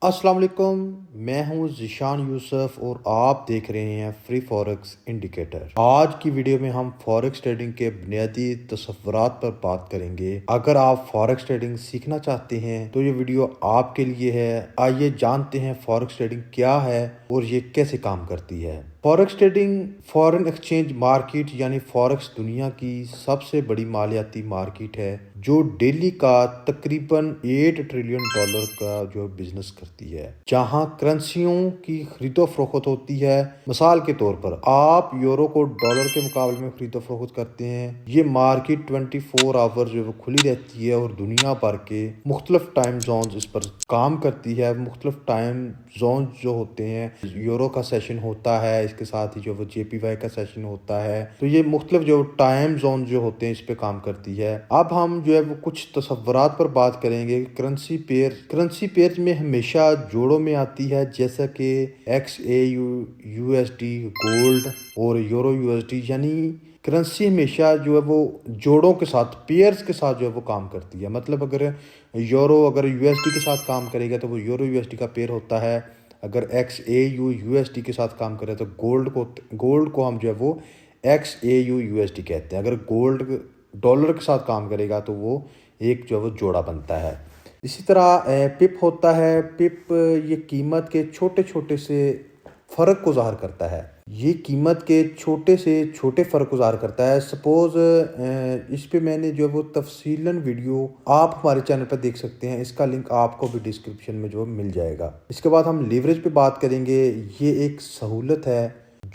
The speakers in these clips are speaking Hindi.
अस्सलाम वालेकुम। मैं हूं ज़ीशान यूसुफ और आप देख रहे हैं फ्री फॉरेक्स इंडिकेटर। आज की वीडियो में हम फॉरेक्स ट्रेडिंग के बुनियादी तसव्वुरात पर बात करेंगे। अगर आप फॉरेक्स ट्रेडिंग सीखना चाहते हैं तो ये वीडियो आपके लिए है। आइए जानते हैं फॉरेक्स ट्रेडिंग क्या है और ये कैसे काम करती है। Forex trading foreign exchange market यानी फॉरेक्स दुनिया की सबसे बड़ी मालियाती मार्केट है जो डेली का तकरीबन $8 ट्रिलियन का जो बिजनेस करती है, जहां करेंसियों की खरीदो फरोख्त होती है। मिसाल के तौर पर आप यूरो को डॉलर के मुकाबले में खरीदो फरोख्त करते हैं। ये मार्केट 24 आवर जो वो खुली रहती है और दुनिया भर के मुख्तलिफ टाइम जोन इस पर काम करती है। मुख्तलिफ टाइम जोन जो होते हैं, यूरो का सेशन होता है, इसके साथ ही जो वो JPY का सेशन होता है, तो ये मुख्तलिफ जो टाइम जोन जो होते हैं इस पे काम करती है। अब हम जो है वो कुछ तसव्वुरात पर बात करेंगे। करेंसी पेयर में हमेशा जोड़ों में आती है, जैसा कि XAU USD गोल्ड और यूरो USD, यानी करेंसी हमेशा जो है वो जोड़ों के साथ, पेयर्स के साथ जो है वो काम करती है। मतलब अगर अगर USD के साथ काम करेगा तो वो यूरो USD का पेयर होता है। अगर XAU USD के साथ काम करे तो गोल्ड को हम जो है वो XAU USD कहते हैं। अगर गोल्ड डॉलर के साथ काम करेगा तो वो एक जो है वो जोड़ा बनता है। इसी तरह पिप होता है। पिप ये कीमत के छोटे छोटे से फ़र्क को ज़ाहिर करता है। ये कीमत के छोटे से छोटे फ़र्क को ज़ाहिर करता है। सपोज़ इस पे मैंने जो है वो तफसीलन वीडियो आप हमारे चैनल पर देख सकते हैं। इसका लिंक आपको भी डिस्क्रिप्शन में जो मिल जाएगा। इसके बाद हम लीवरेज पे बात करेंगे। ये एक सहूलत है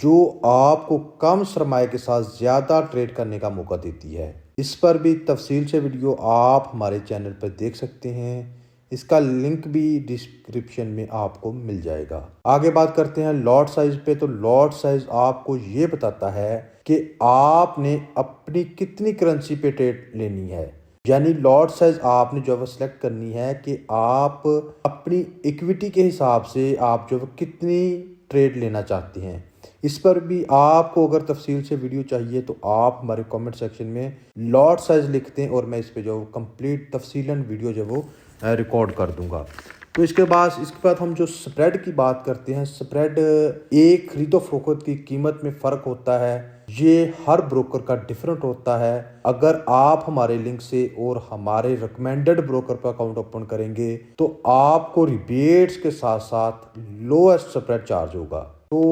जो आपको कम सरमाए के साथ ज़्यादा ट्रेड करने का मौका देती है। इस पर भी तफसील से वीडियो आप हमारे चैनल पर देख सकते हैं। इसका लिंक भी डिस्क्रिप्शन में आपको मिल जाएगा। आगे बात करते हैं लॉट साइज पे। तो लॉट साइज आपको ये बताता है कि आपने अपनी कितनी करेंसी पे ट्रेड लेनी है। यानी लॉट साइज आपने जो है सिलेक्ट करनी है कि आप अपनी इक्विटी के हिसाब से आप जो कितनी ट्रेड लेना चाहते हैं। इस पर भी आपको अगर तफसील से वीडियो चाहिए तो आप हमारे कमेंट सेक्शन में लॉट साइज लिखते हैं और मैं इस पे जो कंप्लीट तफसीलन वीडियो जो वो रिकॉर्ड कर दूंगा। तो इसके बाद हम जो स्प्रेड की बात करते हैं। स्प्रेड एक खरीदो फरोख्त की कीमत में फ़र्क होता है। ये हर ब्रोकर का डिफरेंट होता है। अगर आप हमारे लिंक से और हमारे रिकमेंडेड ब्रोकर पर अकाउंट ओपन करेंगे तो आपको रिबेट्स के साथ साथ लोएस्ट स्प्रेड चार्ज होगा। तो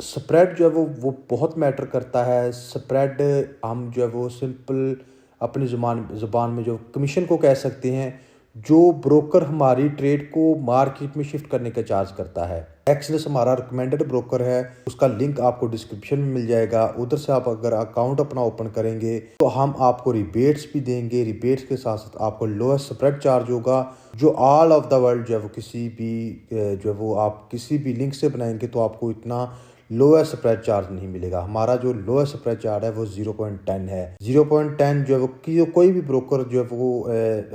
स्प्रेड जो है वो बहुत मैटर करता है। स्प्रेड हम जो है वो सिंपल अपनी ज़ुबान में जो कमीशन को कह सकते हैं, जो ब्रोकर हमारी ट्रेड को मार्केट में शिफ्ट करने का चार्ज करता है। एक्सनेस हमारा रिकमेंडेड ब्रोकर है, उसका लिंक आपको डिस्क्रिप्शन में मिल जाएगा। उधर से आप अगर अकाउंट अपना ओपन करेंगे तो हम आपको रिबेट्स भी देंगे। रिबेट्स के साथ साथ आपको लोएस्ट स्प्रेड चार्ज होगा, जो ऑल ऑफ द वर्ल्ड जो है वो किसी भी जो है वो आप किसी भी लिंक से बनाएंगे तो आपको इतना लोएस्ट स्प्रेड चार्ज नहीं मिलेगा। हमारा जो लोएस्ट स्प्रेड चार्ज है वो 0.10 है। 0.10 जो है वो कोई भी ब्रोकर जो है वो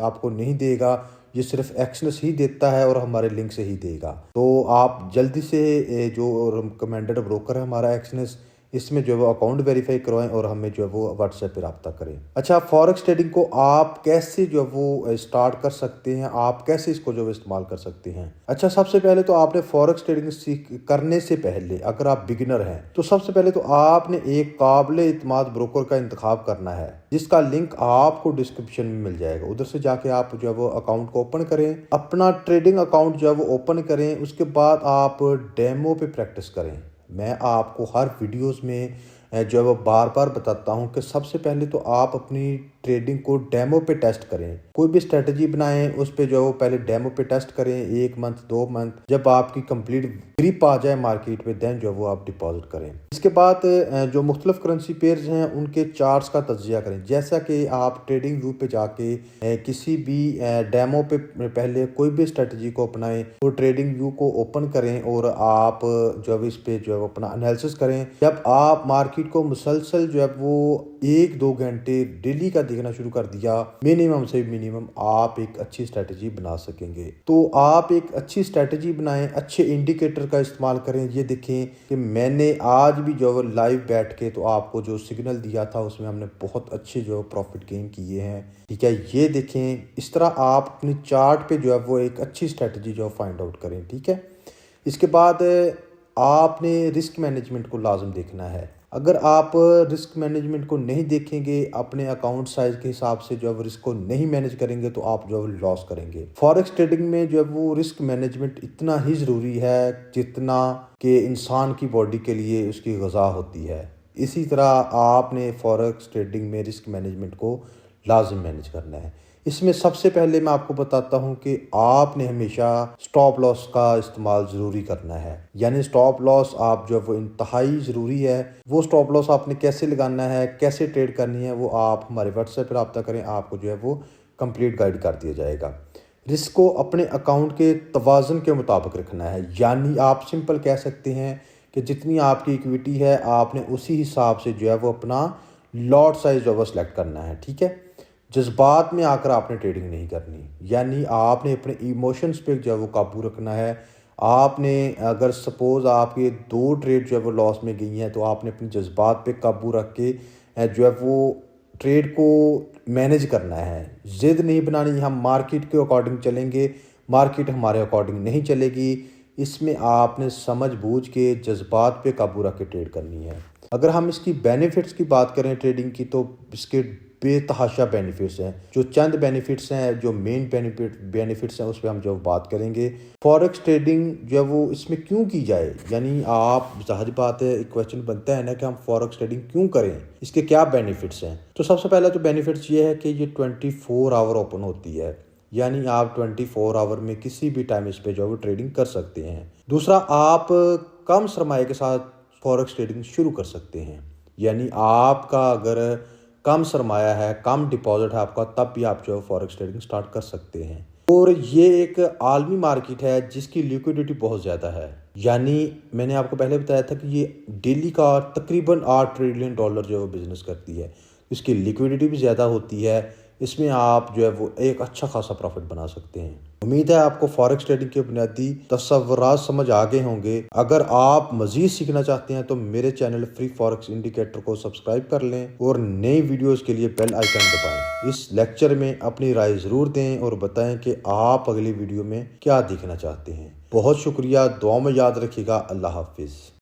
आपको नहीं देगा। ये सिर्फ एक्सनेस ही देता है और हमारे लिंक से ही देगा। तो आप जल्दी से जो रिकमेंडेड ब्रोकर है हमारा एक्सनेस, इसमें जो है वो अकाउंट वेरीफाई करवाएं और हमें जो है वो व्हाट्सएप पे रब्ता करें। अच्छा, फॉरेक्स ट्रेडिंग को आप कैसे जो है वो स्टार्ट कर सकते हैं, आप कैसे इसको जो है इस्तेमाल कर सकते हैं। अच्छा, सबसे पहले तो आपने फॉरेक्स ट्रेडिंग करने से पहले, अगर आप बिगिनर हैं तो सबसे पहले तो आपने एक काबिल इत्मीनान ब्रोकर का इंतखाब करना है, जिसका लिंक आपको डिस्क्रिप्शन में मिल जाएगा। उधर से जाके आप जो है वो अकाउंट को ओपन करें, अपना ट्रेडिंग अकाउंट जो है वो ओपन करें। उसके बाद आप डेमो पे प्रैक्टिस करें। मैं आपको हर वीडियोस में जो है वो बार बार बताता हूं कि सबसे पहले तो आप अपनी ट्रेडिंग को डेमो पे टेस्ट करें। कोई भी स्ट्रेटजी बनाएं, उस पे जो है वो पहले डेमो पे टेस्ट करें 1 मंथ 2 मंथ। जब आपकी कंप्लीट ग्रिप आ जाए मार्केट में, देन जो है वो आप डिपॉजिट करें। इसके बाद जो मुख्तलिफ करेंसी पेयर्स हैं उनके चार्ट्स का तज्जिया करें। जैसा कि आप ट्रेडिंग व्यू पे जाके किसी भी डेमो पे पहले कोई भी स्ट्रेटजी को अपनाएं, तो ट्रेडिंग व्यू को ओपन करें और आप जो है इस पे जो है अपना एनालिसिस करें। जब आप मार्केट को मुसलसल जो है वो 1-2 घंटे डेली का देखना शुरू कर दिया, मिनिमम से मिनिमम आप एक अच्छी स्ट्रेटजी बना सकेंगे। तो आप एक अच्छी स्ट्रेटजी बनाएं, अच्छे इंडिकेटर का इस्तेमाल करें। ये देखें कि मैंने आज भी जो लाइव बैठ के तो आपको जो सिग्नल दिया था उसमें हमने बहुत अच्छे जो प्रॉफिट गेन किए हैं, ठीक है। ये देखें, इस तरह आप अपनी चार्ट पे जो है वो एक अच्छी स्ट्रेटजी जो फाइंड आउट करें, ठीक है। इसके बाद आपने रिस्क मैनेजमेंट को लाजम देखना है। अगर आप रिस्क मैनेजमेंट को नहीं देखेंगे, अपने अकाउंट साइज के हिसाब से जो है रिस्क को नहीं मैनेज करेंगे तो आप जो है लॉस करेंगे। फॉरेक्स ट्रेडिंग में जो है वो रिस्क मैनेजमेंट इतना ही ज़रूरी है जितना कि इंसान की बॉडी के लिए उसकी ग़िज़ा होती है। इसी तरह आपने फॉरेक्स ट्रेडिंग में रिस्क मैनेजमेंट को लाजिम मैनेज करना है। इसमें सबसे पहले मैं आपको बताता हूं कि आपने हमेशा स्टॉप लॉस का इस्तेमाल ज़रूरी करना है। यानी स्टॉप लॉस आप जो वो इंतहाई ज़रूरी है। वो स्टॉप लॉस आपने कैसे लगाना है, कैसे ट्रेड करनी है, वो आप हमारे व्हाट्सएप पर रब्ता करें, आपको जो है वो कंप्लीट गाइड कर दिया जाएगा। रिस्क को अपने अकाउंट के तवाज़ुन के मुताबिक रखना है। यानी आप सिंपल कह सकते हैं कि जितनी आपकी इक्विटी है आपने उसी हिसाब से जो है वो अपना लॉट साइज जो है वो सिलेक्ट करना है, ठीक है। जज्बात में आकर आपने ट्रेडिंग नहीं करनी, यानी आपने अपने इमोशंस पे जो है वो काबू रखना है। आपने अगर सपोज़ आपके 2 ट्रेड जो है वो लॉस में गई हैं तो आपने अपने जज्बात पे काबू रख के जो है वो ट्रेड को मैनेज करना है। ज़िद नहीं बनानी, हम मार्केट के अकॉर्डिंग चलेंगे, मार्केट हमारे अकॉर्डिंग नहीं चलेगी। इसमें आपने समझ बूझ के जज्बात पे काबू रख के ट्रेड करनी है। अगर हम इसकी बेनिफिट्स की बात करें ट्रेडिंग की, तो इसके बेतहाशा बेनिफिट्स हैं। जो चंद बेनिफिट्स हैं, जो मेन बेनिफिट्स हैं, उस पर हम जो बात करेंगे। फॉरेक्स ट्रेडिंग जो है वो इसमें क्यों की जाए, यानी आप जाहिर बात है एक क्वेश्चन बनता है ना कि हम फॉरेक्स ट्रेडिंग क्यों करें, इसके क्या बेनिफिट्स हैं। तो सबसे पहला तो बेनिफिट्स ये है कि ये 24 आवर ओपन होती है, यानी आप 24 आवर में किसी भी टाइम इस पे जो है ट्रेडिंग कर सकते हैं। दूसरा, आप कम सरमाए के साथ फॉरेक्स ट्रेडिंग शुरू कर सकते हैं। यानी आपका अगर कम सरमाया है, कम डिपॉजिट है आपका, तब भी आप जो है फॉरेक्स ट्रेडिंग स्टार्ट कर सकते हैं। और ये एक आलमी मार्केट है जिसकी लिक्विडिटी बहुत ज़्यादा है। यानी मैंने आपको पहले बताया था कि ये डेली का तकरीबन $8 ट्रिलियन जो है वो बिज़नेस करती है। इसकी लिक्विडिटी भी ज़्यादा होती है। इसमें आप जो है वो एक अच्छा खासा प्रॉफिट बना सकते हैं। उम्मीद है आपको फॉरेक्स ट्रेडिंग के बुनियादी तस्वुरात समझ आ गए होंगे। अगर आप मज़ीद सीखना चाहते हैं तो मेरे चैनल फ्री फॉरेक्स इंडिकेटर को सब्सक्राइब कर लें और नई वीडियोस के लिए बेल आइकन दबाएं। इस लेक्चर में अपनी राय ज़रूर दें और बताएं कि आप अगली वीडियो में क्या देखना चाहते हैं। बहुत शुक्रिया, दुआ में याद रखिएगा। अल्लाह हाफिज़।